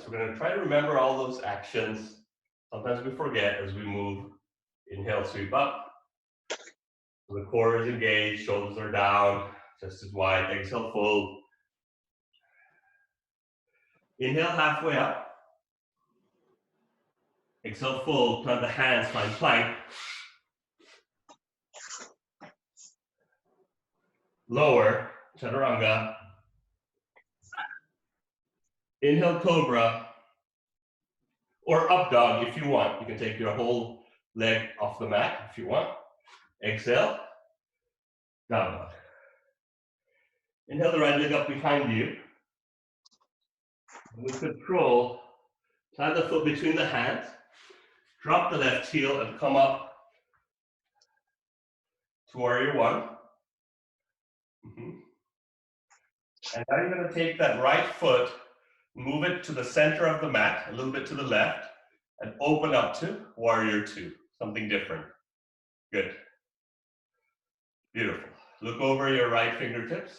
So we're going to try to remember all those actions. Sometimes we forget as we move. Inhale, sweep up. The core is engaged, shoulders are down, chest is wide. Exhale, fold. Inhale, halfway up. Exhale, fold. Plant the hands, find plank. Lower, chaturanga. Inhale, cobra. Or up dog if you want. You can take your whole leg off the mat if you want. Exhale, down dog. Inhale the right leg up behind you. With control, plant the foot between the hands. Drop the left heel and come up to warrior one. And now you're going to take that right foot, move it to the center of the mat, a little bit to the left, and open up to warrior two, something different. Good. Beautiful. Look over your right fingertips.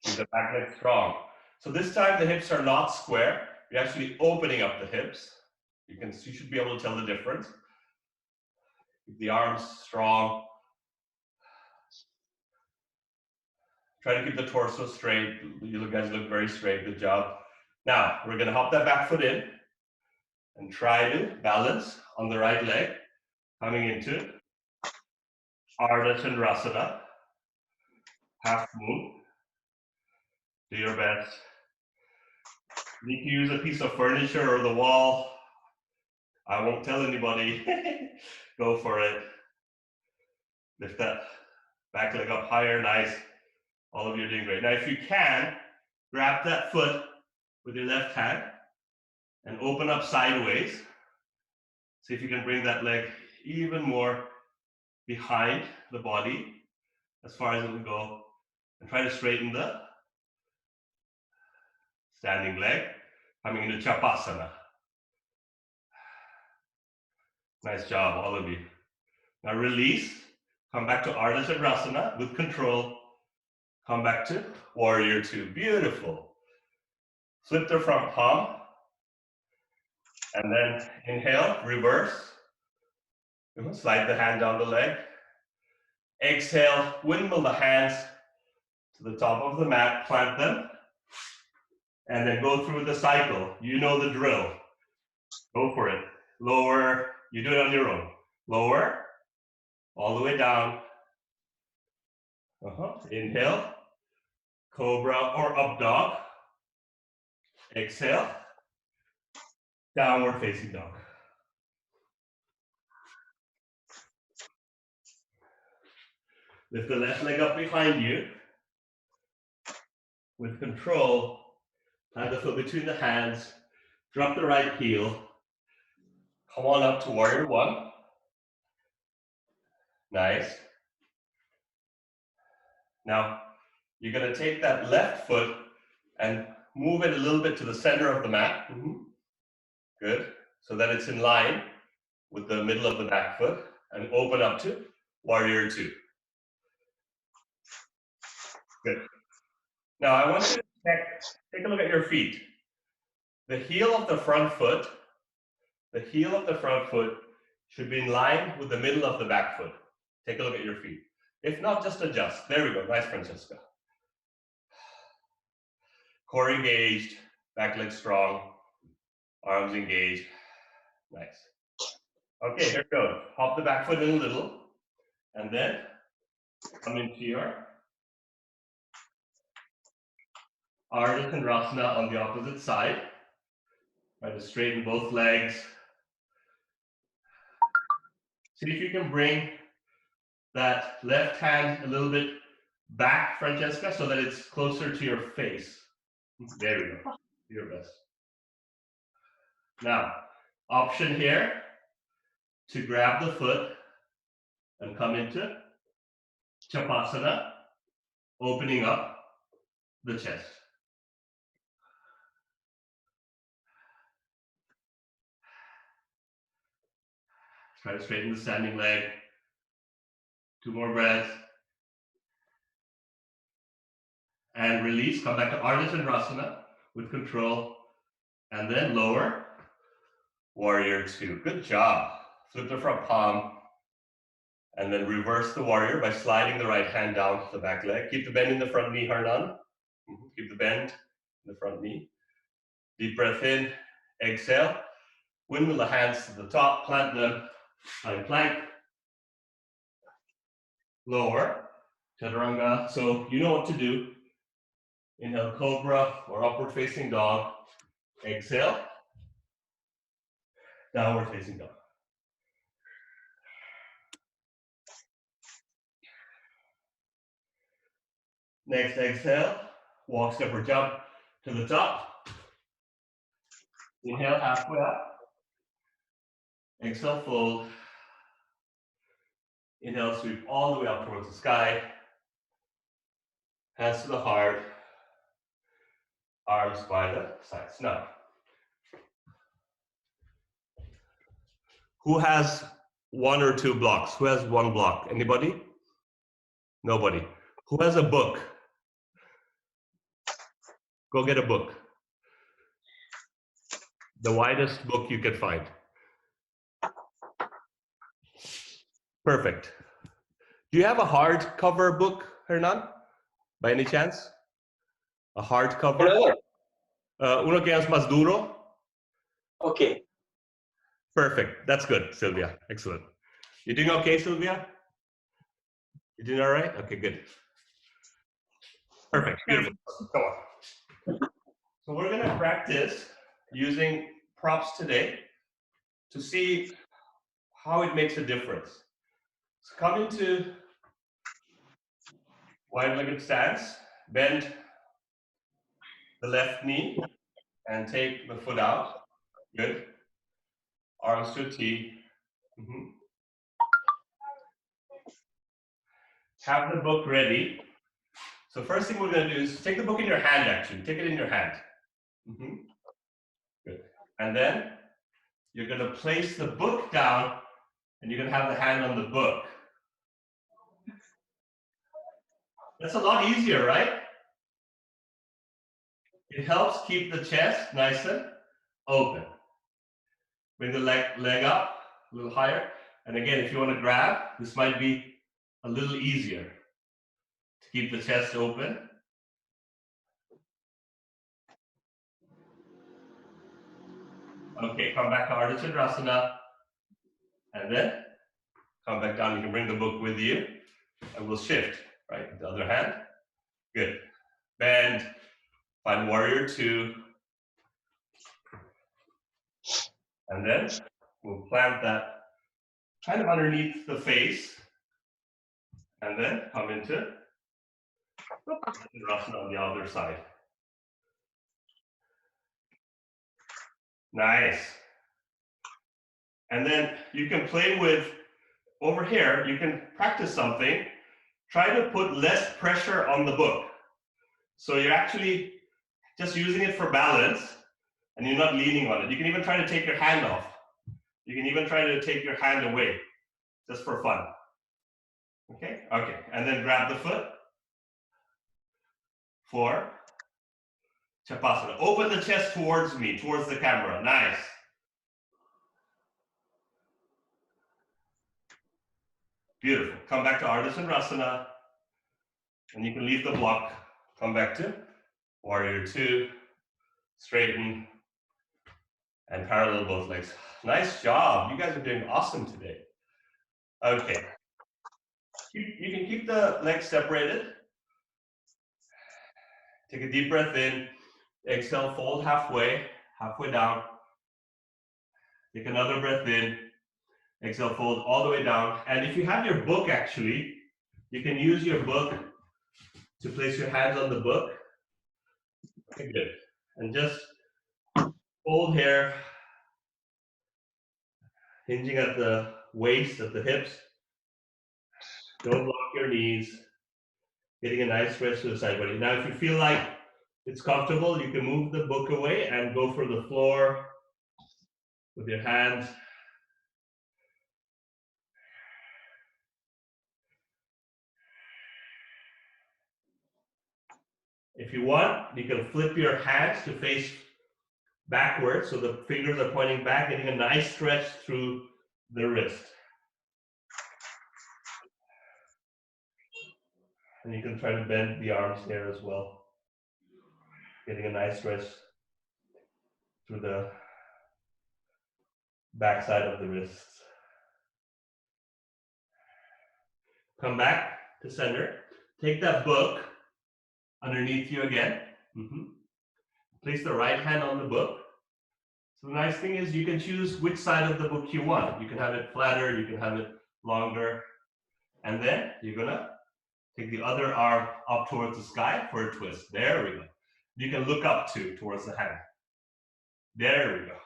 Keep the back leg strong. So this time the hips are not square. You're actually opening up the hips. You should be able to tell the difference. Keep the arms strong. Try to keep the torso straight. You guys look very straight. Good job. Now, we're going to hop that back foot in and try to balance on the right leg, coming into Ardha Chandrasana, half moon. Do your best. You need to use a piece of furniture or the wall. I won't tell anybody. Go for it. Lift that back leg up higher. Nice. All of you are doing great. Now, if you can, grab that foot with your left hand and open up sideways. See if you can bring that leg even more behind the body as far as it will go. And try to straighten the standing leg, coming into Chapasana. Nice job, all of you. Now release, come back to Ardha Chandrasana with control. Come back to warrior two. Beautiful. Flip the front palm. And then inhale, reverse. Slide the hand down the leg. Exhale, windmill the hands to the top of the mat, plant them. And then go through the cycle. You know the drill. Go for it. Lower, you do it on your own. Lower, all the way down. Inhale, cobra or up dog. Exhale, downward facing dog. Lift the left leg up behind you. With control, plant the foot between the hands. Drop the right heel. Come on up to warrior one. Nice. Now, you're going to take that left foot and move it a little bit to the center of the mat. Good. So that it's in line with the middle of the back foot. And open up to warrior two. Good. Now, I want you to take a look at your feet. The heel of the front foot should be in line with the middle of the back foot. Take a look at your feet. If not, just adjust. There we go. Nice, Francesca. Core engaged, back leg strong, arms engaged. Nice. Okay, here we go. Hop the back foot in a little, and then come into your Ardha Chandrasana on the opposite side. Try to straighten both legs. See if you can bring that left hand a little bit back, Francesca, so that it's closer to your face. There we go. Do your best. Now, option here to grab the foot and come into Chapasana, opening up the chest. Try to straighten the standing leg. 2 more breaths. and release. Come back to Ardha Chandrasana with control, and then lower, warrior two. Good job. Flip the front palm, and then reverse the warrior by sliding the right hand down the back leg. Keep the bend in the front knee, Harnan. Keep the bend in the front knee. Deep breath in, exhale. Windmill the hands to the top, plant them, side plank. Lower, chaturanga. So you know what to do. Inhale, cobra or upward facing dog. Exhale, downward facing dog. Next exhale, walk, step, or jump to the top. Inhale, halfway up. Exhale, fold. Inhale, sweep all the way up towards the sky. Hands to the heart. Arms by the sides. Now, who has one or two blocks? Who has one block? Anybody? Nobody. Who has a book? Go get a book. The widest book you can find. Perfect. Do you have a hardcover book, Hernan? By any chance? A hardcover? Uno que es más duro? Okay. Perfect. That's good, Sylvia. Excellent. You doing okay, Sylvia? You doing all right? Okay, good. Perfect. Beautiful. Come on. So we're going to practice using props today to see how it makes a difference. So come into wide-legged stance, bend the left knee and take the foot out. Good. Arms to a T. Have the book ready. So first thing we're going to do is take the book in your hand, actually. Take it in your hand. Good. And then you're going to place the book down and you're going to have the hand on the book. That's a lot easier, right? It helps keep the chest nice and open. Bring the leg up a little higher. And again, if you want to grab, this might be a little easier to keep the chest open. Okay, come back to Ardha Chandrasana. And then come back down. You can bring the book with you. And we'll shift, right? The other hand. Good. Bend. Find warrior two. And then we'll plant that kind of underneath the face. And then come into Chandrasana on the other side. Nice. And then you can play with, over here, you can practice something. Try to put less pressure on the book. So you're actually just using it for balance and you're not leaning on it. You can even try to take your hand off. You can even try to take your hand away, just for fun. Okay? Okay. And then grab the foot. 4. Chapasana. Open the chest towards me, towards the camera. Nice. Beautiful. Come back to Ardha Chandrasana. And you can leave the block. Come back to warrior two. Straighten. And parallel both legs. Nice job. You guys are doing awesome today. Okay. You can keep the legs separated. Take a deep breath in. Exhale, fold halfway down. Take another breath in. Exhale, fold all the way down. And if you have your book, actually, you can use your book to place your hands on the book. Okay, good. And just fold here, hinging at the waist, at the hips. Don't lock your knees. Getting a nice stretch to the side body. Now, if you feel like it's comfortable, you can move the book away and go for the floor with your hands. If you want, you can flip your hands to face backwards, so the fingers are pointing back, getting a nice stretch through the wrist. And you can try to bend the arms here as well, getting a nice stretch through the backside of the wrists. Come back to center. Take that book underneath you again. Place the right hand on the book. So the nice thing is you can choose which side of the book you want. You can have it flatter, you can have it longer. And then you're gonna take the other arm up towards the sky for a twist. There we go. You can look up towards the hand. There we go.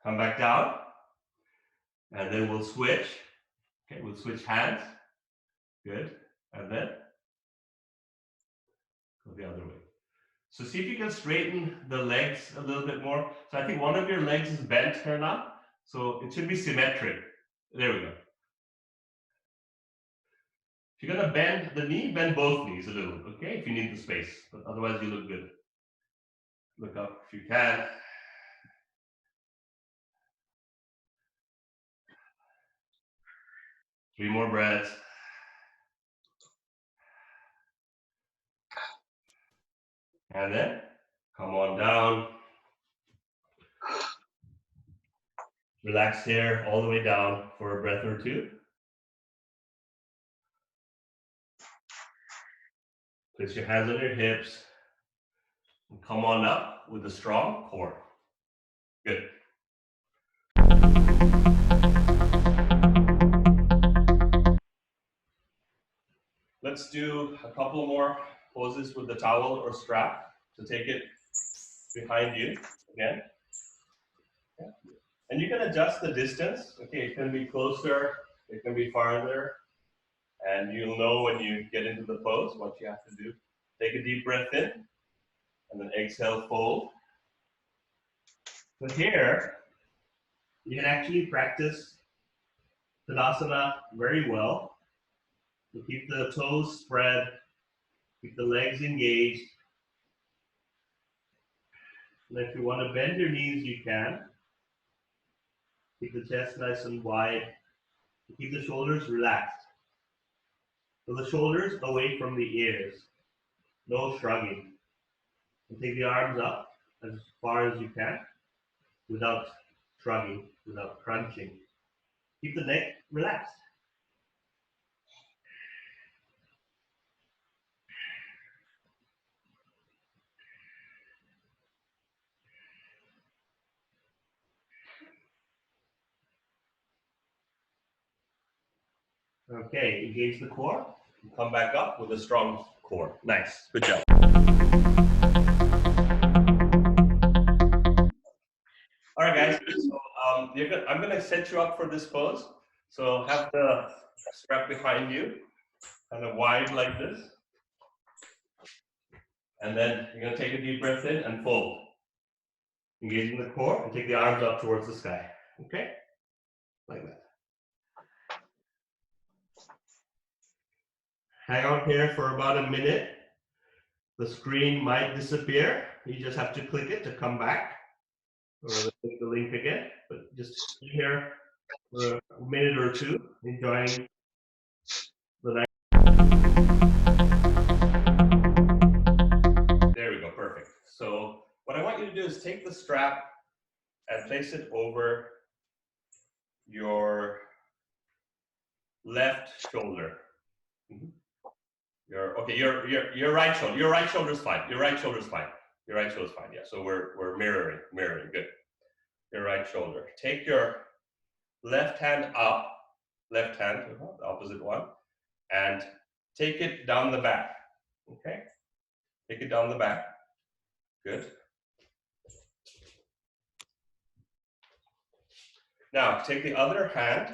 Come back down. And then we'll switch. Okay, we'll switch hands. Good. And then go the other way. So see if you can straighten the legs a little bit more. So I think one of your legs is bent here now. So it should be symmetric. There we go. If you're gonna bend the knee, bend both knees a little, okay? If you need the space, but otherwise you look good. Look up if you can. Three more breaths. And then come on down. Relax here all the way down for a breath or two. Place your hands on your hips. And come on up with a strong core. Good. Let's do a couple more poses with the towel or strap. So take it behind you again. Okay. And you can adjust the distance. Okay, it can be closer, it can be farther. And you'll know when you get into the pose what you have to do. Take a deep breath in, and then exhale, fold. So here, you can actually practice Tadasana very well. So keep the toes spread, keep the legs engaged. And if you want to bend your knees, you can. Keep the chest nice and wide. Keep the shoulders relaxed. So the shoulders away from the ears. No shrugging. And take the arms up as far as you can without shrugging, without crunching. Keep the neck relaxed. Okay, engage the core. Come back up with a strong core. Nice, good job. All right, guys. So I'm going to set you up for this pose. So have the strap behind you, kind of wide like this. And then you're going to take a deep breath in and fold. Engaging the core and take the arms up towards the sky. Okay? Like that. Hang out here for about a minute. The screen might disappear. You just have to click it to come back. Or click the link again. But just stay here for a minute or two, enjoying the night. There we go, perfect. So what I want you to do is take the strap and place it over your left shoulder. Your right shoulder. Your right shoulder is fine. Your right shoulder is fine. Your right shoulder is fine. Yeah. So we're mirroring. Good. Your right shoulder. Take your left hand up. Left hand, the opposite one, and take it down the back. Okay. Take it down the back. Good. Now take the other hand.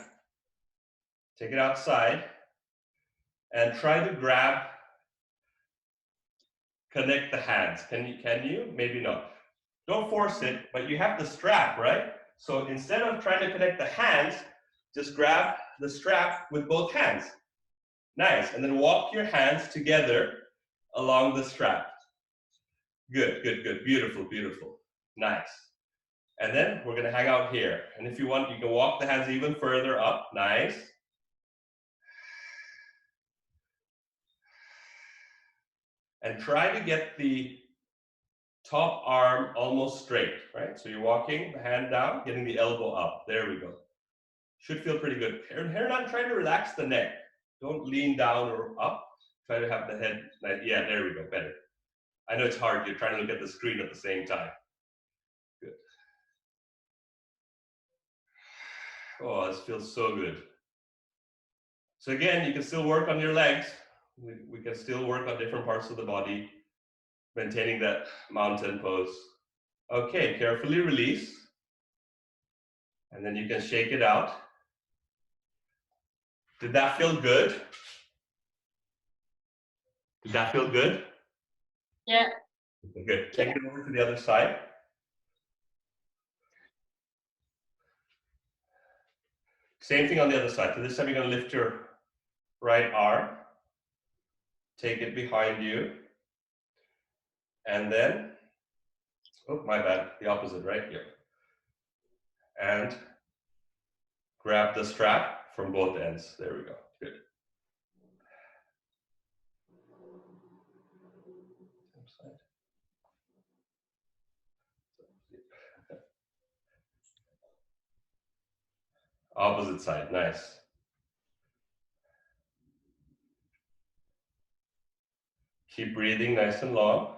Take it outside. And try to connect the hands. Can you? Maybe not. don't force it, but you have the strap, right? So instead of trying to connect the hands, just grab the strap with both hands. Nice, and then walk your hands together along the strap. Good, good, good, beautiful, beautiful, nice. And then we're gonna hang out here. And if you want, you can walk the hands even further up, nice. And try to get the top arm almost straight, right? So you're walking the hand down, getting the elbow up, there we go. Should feel pretty good. Here now, try to relax the neck. Don't lean down or up. Try to have the head, yeah, there we go, better. I know it's hard, you're trying to look at the screen at the same time. Good. Oh, this feels so good. So again, you can still work on your legs. We can still work on different parts of the body, maintaining that mountain pose. Okay, carefully release. And then you can shake it out. Did that feel good? Did that feel good? Yeah. Good. Take it over to the other side. Same thing on the other side. So this time you're going to lift your right arm. Take it behind you. And then, oh, my bad, the opposite, right? Here. And grab the strap from both ends. There we go. Good. Opposite side, nice. Keep breathing nice and long.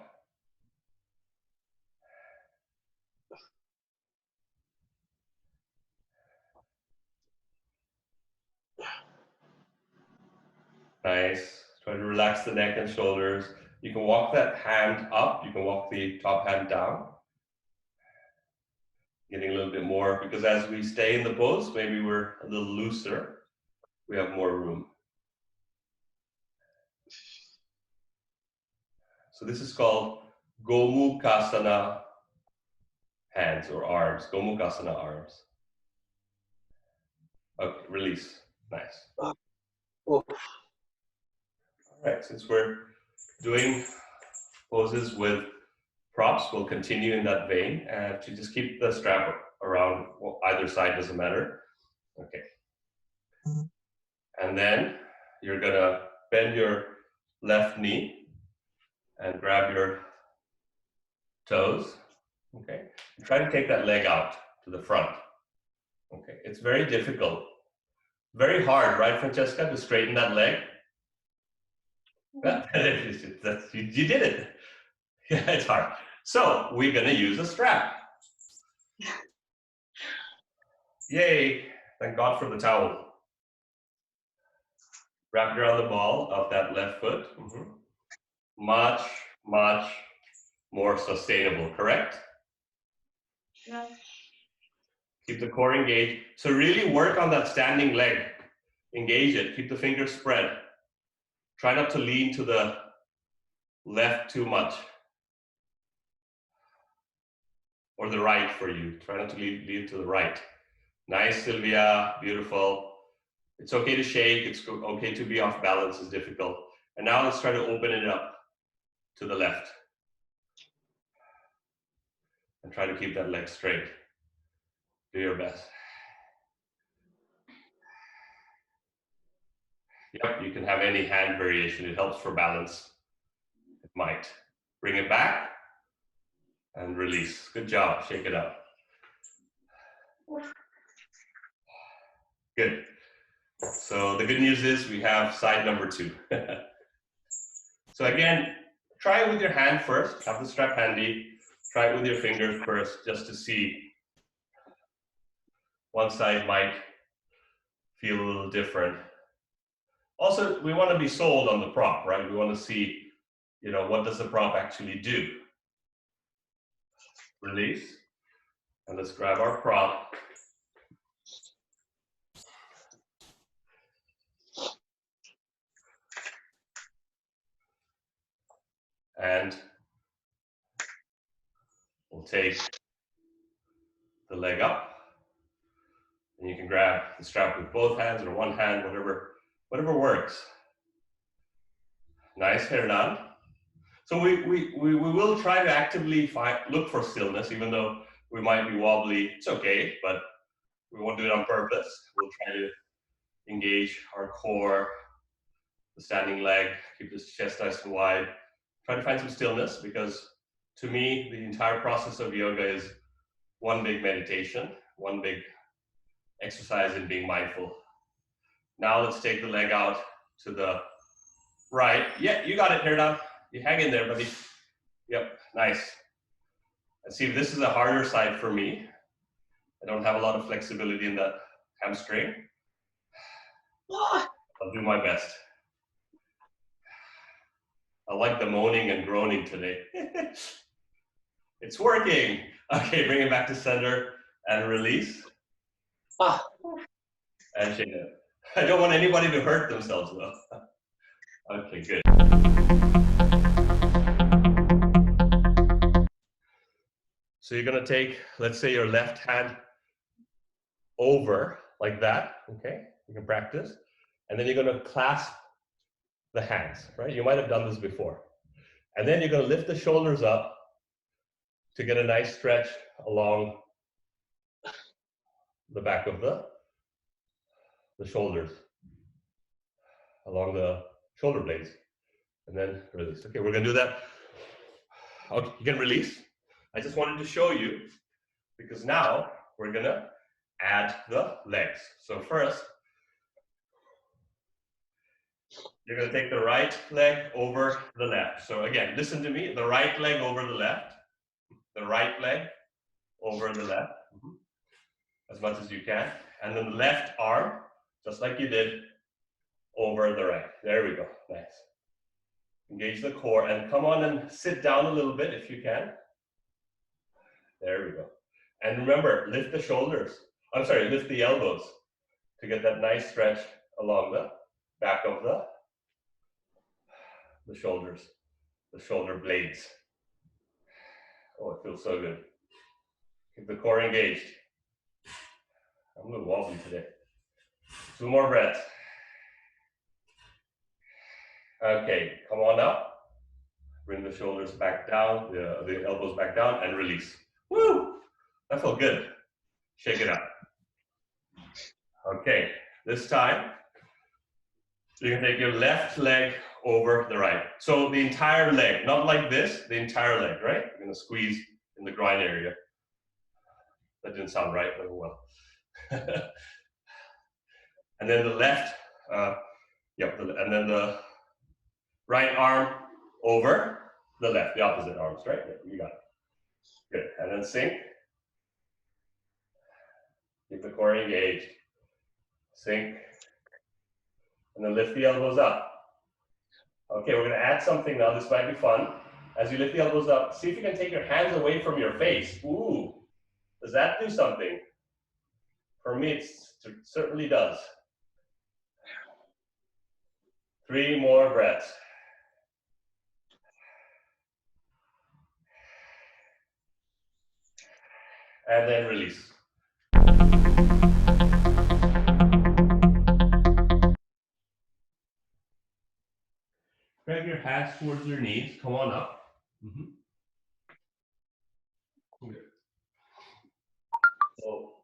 Nice. Try to relax the neck and shoulders. You can walk that hand up. You can walk the top hand down. Getting a little bit more, because as we stay in the pose, maybe we're a little looser. We have more room. So this is called Gomukhasana hands or arms. Gomukhasana arms. Okay, release. Nice. Oh. All right, since we're doing poses with props, we'll continue in that vein to just keep the strap around either side, doesn't matter. Okay. And then you're gonna bend your left knee and grab your toes. Okay. And try to take that leg out to the front. Okay. It's very difficult. Very hard, right, Francesca, to straighten that leg? You did it. Yeah, it's hard. So we're gonna use a strap. Yay, thank God for the towel. Wrap it around the ball of that left foot. Much, much more sustainable, correct? Yeah. Keep the core engaged. So really work on that standing leg. Engage it, keep the fingers spread. Try not to lean to the left too much. Or the right for you. Try not to lean to the right. Nice, Sylvia, beautiful. It's okay to shake, it's okay to be off balance, is difficult. And now let's try to open it up to the left. And try to keep that leg straight. Do your best. Yep, you can have any hand variation, it helps for balance. It might. Bring it back and release. Good job, shake it up. Good. So the good news is we have side number 2. So again, try it with your hand first, have the strap handy. Try it with your fingers first, just to see. One side might feel a little different. Also, we want to be sold on the prop, right? We want to see, what does the prop actually do? Release. And let's grab our prop. And we'll We'll take the leg up. And you can grab the strap with both hands or one hand, whatever works. Nice, hair down. So we will try to actively look for stillness, even though we might be wobbly. It's okay, but we won't do it on purpose. We'll try to engage our core, the standing leg, keep the chest nice and wide. Try to find some stillness, because to me, the entire process of yoga is one big meditation, one big exercise in being mindful. Now let's take the leg out to the right. Yeah, you got it, hair down. You hang in there, buddy. Yep, nice. And see, this is a harder side for me. I don't have a lot of flexibility in that hamstring. I'll do my best. I like the moaning and groaning today. It's working. Okay, bring it back to center and release. And shake it. I don't want anybody to hurt themselves though. Okay, good. So you're gonna take, let's say, your left hand over like that, okay? You can practice. And then you're gonna clasp the hands, right? You might have done this before. And then you're gonna lift the shoulders up to get a nice stretch along the back of the shoulders, along the shoulder blades, and then release. Okay, we're gonna do that. Okay, you can release. I just wanted to show you, because now we're gonna add the legs. So first, you're gonna take the right leg over the left. So again, listen to me, the right leg over the left, the right leg over the left, as much as you can. And then the left arm, just like you did, over the right. There we go, nice. Engage the core and come on and sit down a little bit if you can. There we go. And remember, lift the shoulders. I'm sorry, lift the elbows to get that nice stretch along the back of the shoulders, the shoulder blades. Oh, it feels so good. Keep the core engaged. I'm a little wobbly today. 2 more breaths. Okay, come on up. Bring the shoulders back down, the elbows back down, and release. Woo! That felt good. Shake it up. Okay, this time, you can take your left leg over the right. So the entire leg, not like this, the entire leg, right? You're gonna squeeze in the groin area. That didn't sound right, but well. And then the left, and then the right arm over the left, the opposite arms, right? Yeah, you got it. Good, and then sink. Keep the core engaged. Sink. And then lift the elbows up. Okay, we're gonna add something now, this might be fun. As you lift the elbows up, see if you can take your hands away from your face. Ooh, does that do something? For me, it certainly does. 3 more breaths. And then release. Grab your hands towards your knees. Come on up. Good. So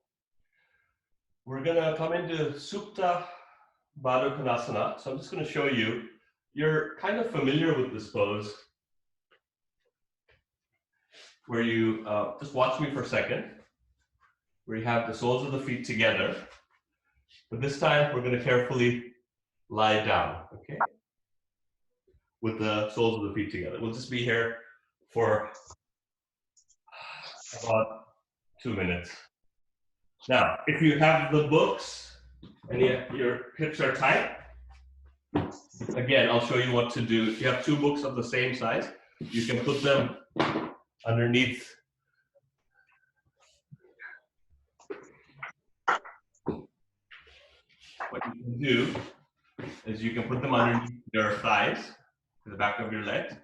we're gonna come into Supta Baddhakonasana. So I'm just gonna show you. You're kind of familiar with this pose, where you just watch me for a second, where you have the soles of the feet together. But this time we're gonna carefully lie down, okay? With the soles of the feet together. We'll just be here for about 2 minutes. Now, if you have the books and your hips are tight, again, I'll show you what to do. If you have 2 books of the same size, you can put them underneath. What you can do is you can put them underneath your thighs, to the back of your legs,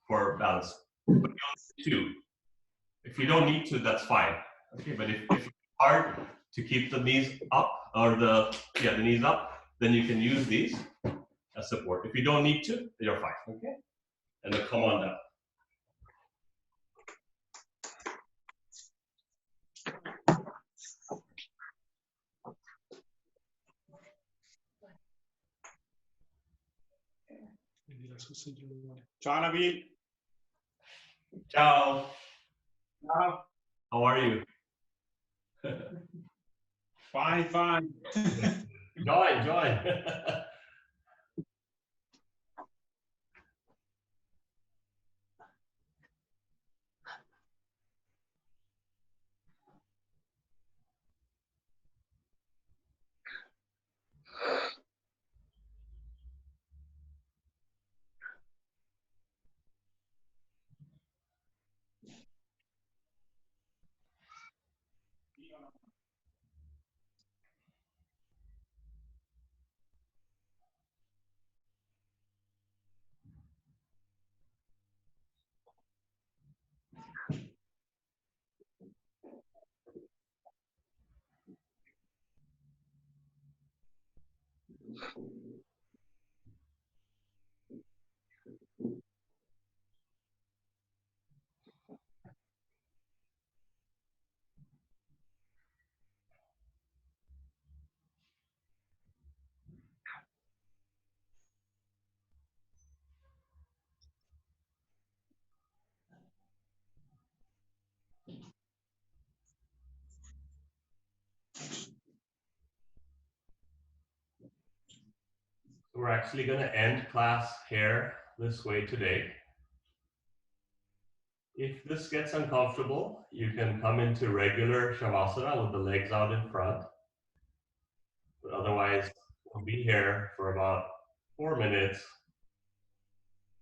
for balance. But you only need 2. If you don't need to, that's fine. Okay, but if it's hard to keep the knees up or the knees up, then you can use these as support. If you don't need to, you're fine. Okay, and then come on down. Ciao Nabil. Ciao. Ciao. How are you? Fine, fine. Join. We're actually going to end class here this way today. If this gets uncomfortable, you can come into regular Shavasana with the legs out in front. But otherwise, we'll be here for about 4 minutes.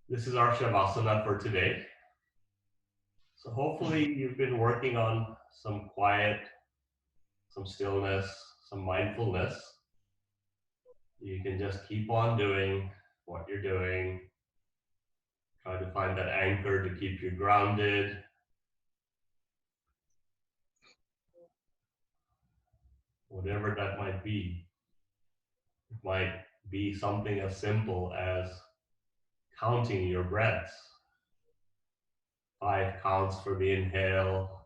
This is our Shavasana for today. So hopefully you've been working on some quiet, some stillness, some mindfulness. You can just keep on doing what you're doing. Try to find that anchor to keep you grounded. Whatever that might be. It might be something as simple as counting your breaths. 5 counts for the inhale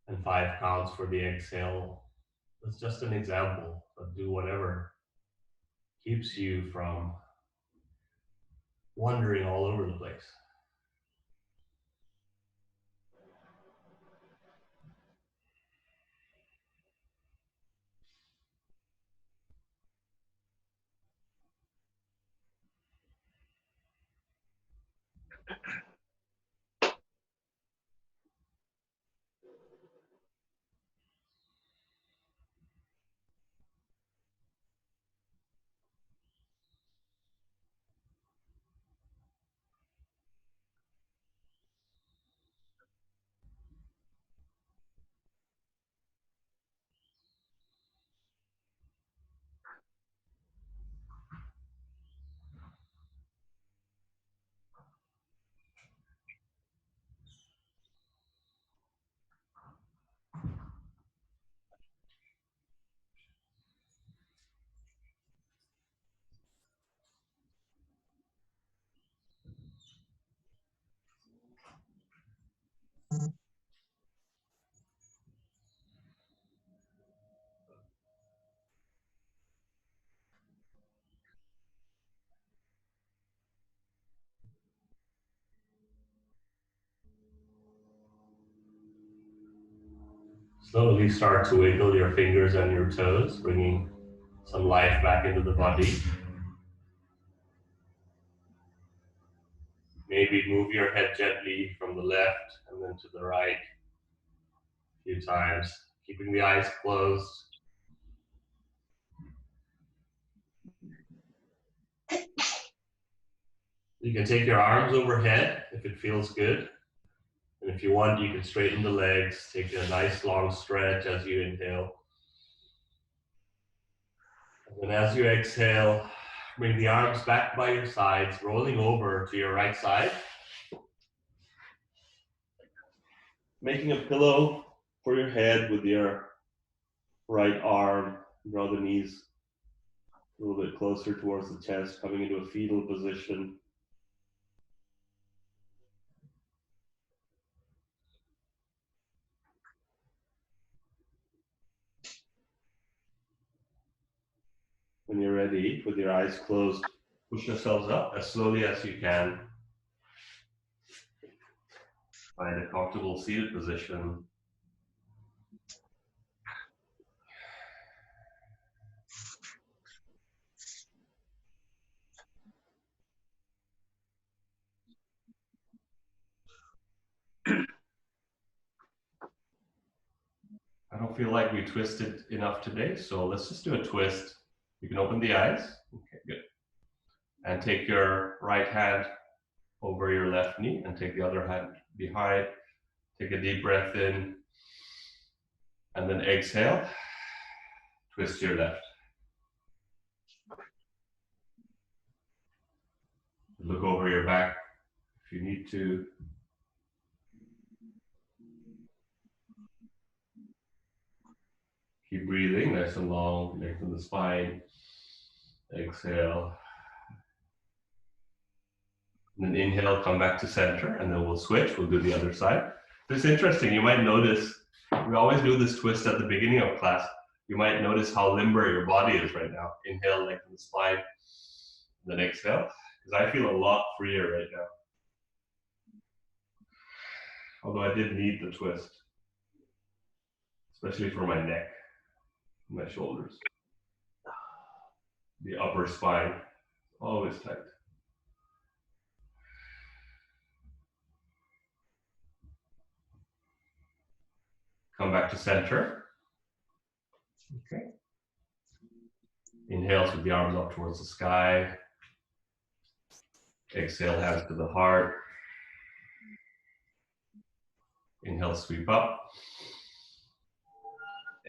and 5 counts for the exhale. That's just an example, but do whatever keeps you from wandering all over the place. Slowly start to wiggle your fingers and your toes, bringing some life back into the body. Maybe move your head gently from the left and then to the right a few times, keeping the eyes closed. You can take your arms overhead if it feels good. And if you want, you can straighten the legs, take a nice long stretch as you inhale. And then as you exhale, bring the arms back by your sides, rolling over to your right side. making a pillow for your head with your right arm. Draw the knees a little bit closer towards the chest, coming into a fetal position. When you're ready, with your eyes closed, push yourselves up as slowly as you can. Find a comfortable seated position. I don't feel like we twisted enough today, so let's just do a twist. You can open the eyes. Okay, good. And take your right hand over your left knee and take the other hand behind. Take a deep breath in and then exhale. Twist your left. Look over your back if you need to. Keep breathing nice and long, lengthen the spine. Exhale. And then inhale, come back to center, and then we'll switch. We'll do the other side. It's interesting, you might notice, we always do this twist at the beginning of class. You might notice how limber your body is right now. Inhale, lengthen the spine, then exhale. Because I feel a lot freer right now. Although I did need the twist, especially for my neck, my shoulders. The upper spine, always tight. Come back to center. Okay. Inhale, with the arms up towards the sky. Exhale, hands to the heart. Inhale, sweep up.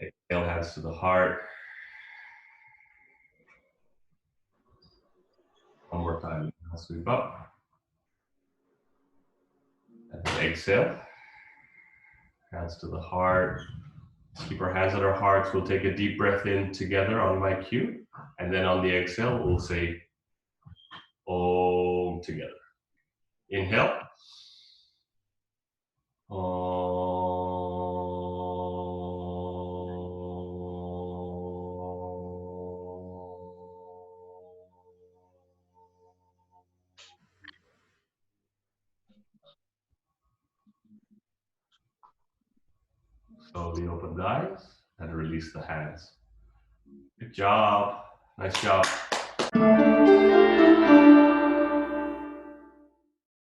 Exhale, hands to the heart. One more time. Inhale, sweep up. And then exhale. Hands to the heart. Let's keep our hands at our hearts. We'll take a deep breath in together on my cue. And then on the exhale, we'll say Om together. Inhale. Om. Slowly open the eyes and release the hands. Good job. Nice job.